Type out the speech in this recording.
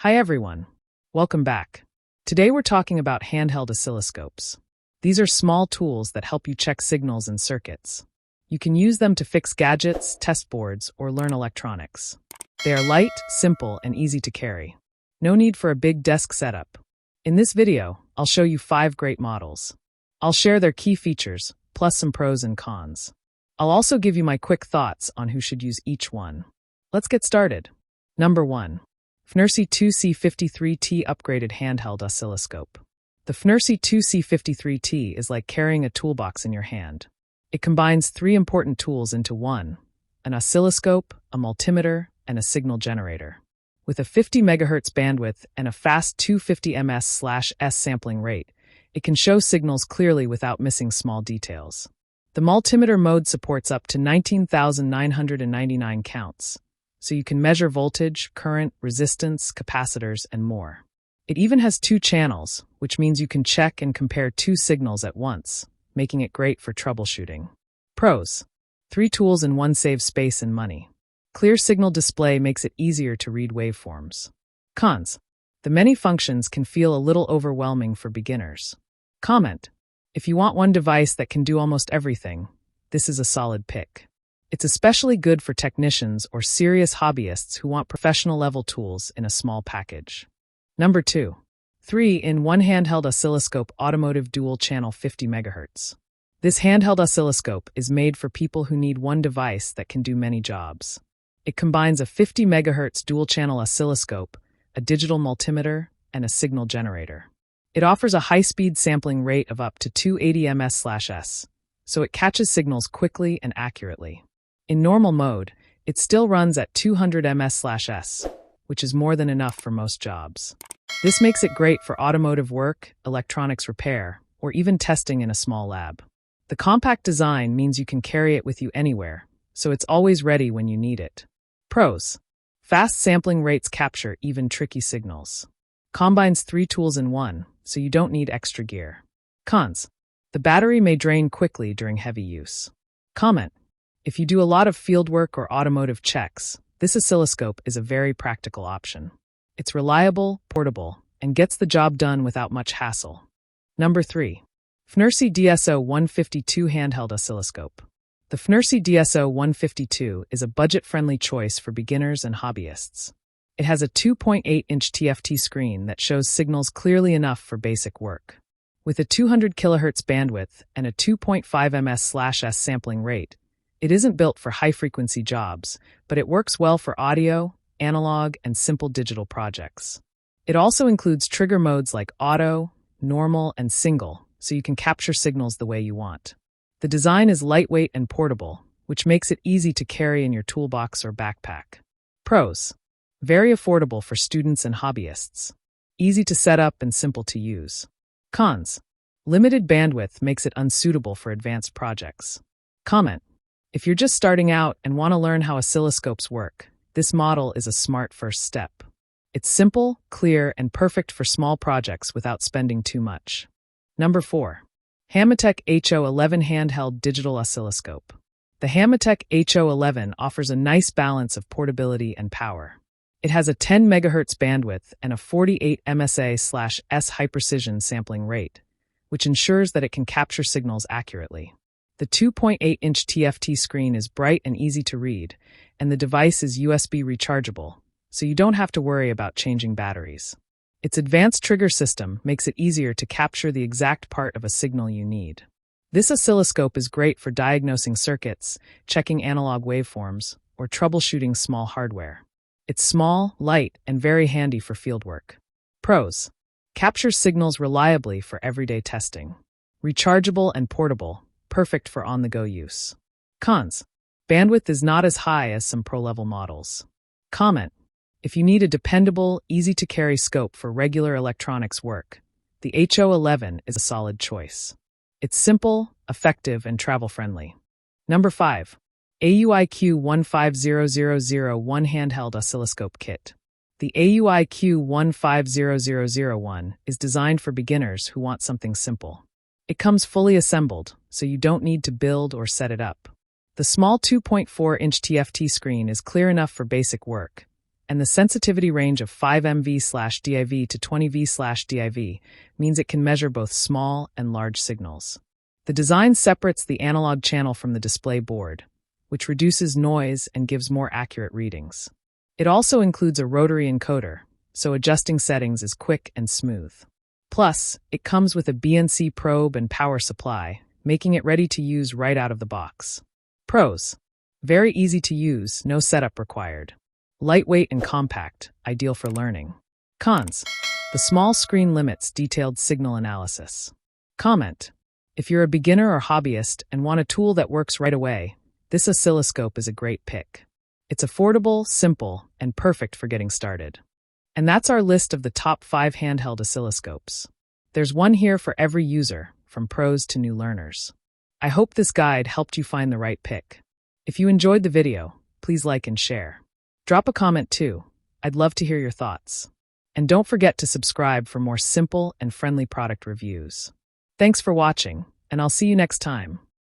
Hi everyone, welcome back. Today we're talking about handheld oscilloscopes. These are small tools that help you check signals and circuits. You can use them to fix gadgets, test boards, or learn electronics. They are light, simple, and easy to carry. No need for a big desk setup. In this video, I'll show you 5 great models. I'll share their key features, plus some pros and cons. I'll also give you my quick thoughts on who should use each one. Let's get started. Number 1. FNIRSI 2C53T Upgraded Handheld Oscilloscope. The FNIRSI 2C53T is like carrying a toolbox in your hand. It combines 3 important tools into one: an oscilloscope, a multimeter, and a signal generator. With a 50 MHz bandwidth and a fast 250 ms/s sampling rate, it can show signals clearly without missing small details. The multimeter mode supports up to 19,999 counts, so you can measure voltage, current, resistance, capacitors, and more. It even has 2 channels, which means you can check and compare 2 signals at once, making it great for troubleshooting. Pros: 3 tools in one saves space and money. Clear signal display makes it easier to read waveforms. Cons: the many functions can feel a little overwhelming for beginners. Comment: if you want one device that can do almost everything, this is a solid pick. It's especially good for technicians or serious hobbyists who want professional-level tools in a small package. Number 2. 3-in-1 Handheld Oscilloscope Automotive Dual Channel 50 MHz. This handheld oscilloscope is made for people who need one device that can do many jobs. It combines a 50 MHz dual-channel oscilloscope, a digital multimeter, and a signal generator. It offers a high-speed sampling rate of up to 280 ms/s, so it catches signals quickly and accurately. In normal mode, it still runs at 200 ms/s, which is more than enough for most jobs. This makes it great for automotive work, electronics repair, or even testing in a small lab. The compact design means you can carry it with you anywhere, so it's always ready when you need it. Pros: fast sampling rates capture even tricky signals. Combines 3 tools in one, so you don't need extra gear. Cons: the battery may drain quickly during heavy use. Comment: if you do a lot of fieldwork or automotive checks, this oscilloscope is a very practical option. It's reliable, portable, and gets the job done without much hassle. Number 3. FNIRSI DSO152 Handheld Oscilloscope. The FNIRSI DSO152 is a budget-friendly choice for beginners and hobbyists. It has a 2.8-inch TFT screen that shows signals clearly enough for basic work. With a 200 kHz bandwidth and a 2.5 ms/s sampling rate, it isn't built for high-frequency jobs, but it works well for audio, analog, and simple digital projects. It also includes trigger modes like auto, normal, and single, so you can capture signals the way you want. The design is lightweight and portable, which makes it easy to carry in your toolbox or backpack. Pros: very affordable for students and hobbyists. Easy to set up and simple to use. Cons: limited bandwidth makes it unsuitable for advanced projects. Comment: if you're just starting out and want to learn how oscilloscopes work, this model is a smart first step. It's simple, clear, and perfect for small projects without spending too much. Number 4. HANMATEK HO11 Handheld Digital Oscilloscope. The HANMATEK HO11 offers a nice balance of portability and power. It has a 10 MHz bandwidth and a 48 ms/s high-precision sampling rate, which ensures that it can capture signals accurately. The 2.8-inch TFT screen is bright and easy to read, and the device is USB rechargeable, so you don't have to worry about changing batteries. Its advanced trigger system makes it easier to capture the exact part of a signal you need. This oscilloscope is great for diagnosing circuits, checking analog waveforms, or troubleshooting small hardware. It's small, light, and very handy for fieldwork. Pros: captures signals reliably for everyday testing. Rechargeable and portable, perfect for on-the-go use. Cons: bandwidth is not as high as some pro-level models. Comment: if you need a dependable, easy-to-carry scope for regular electronics work, the HO11 is a solid choice. It's simple, effective, and travel-friendly. Number 5. AUIQ150001 Handheld Oscilloscope Kit. The AUIQ150001 is designed for beginners who want something simple. It comes fully assembled, so you don't need to build or set it up. The small 2.4-inch TFT screen is clear enough for basic work, And the sensitivity range of 5 MV/diV to 20 V/diV means it can measure both small and large signals. The design separates the analog channel from the display board, which reduces noise and gives more accurate readings. It also includes a rotary encoder, so adjusting settings is quick and smooth. Plus, it comes with a BNC probe and power supply, making it ready to use right out of the box. Pros: very easy to use, no setup required. Lightweight and compact, ideal for learning. Cons: the small screen limits detailed signal analysis. Comment: if you're a beginner or hobbyist and want a tool that works right away, this oscilloscope is a great pick. It's affordable, simple, and perfect for getting started. And that's our list of the top 5 handheld oscilloscopes. There's one here for every user, from pros to new learners. I hope this guide helped you find the right pick. If you enjoyed the video, please like and share. Drop a comment too. I'd love to hear your thoughts. And don't forget to subscribe for more simple and friendly product reviews. Thanks for watching, and I'll see you next time.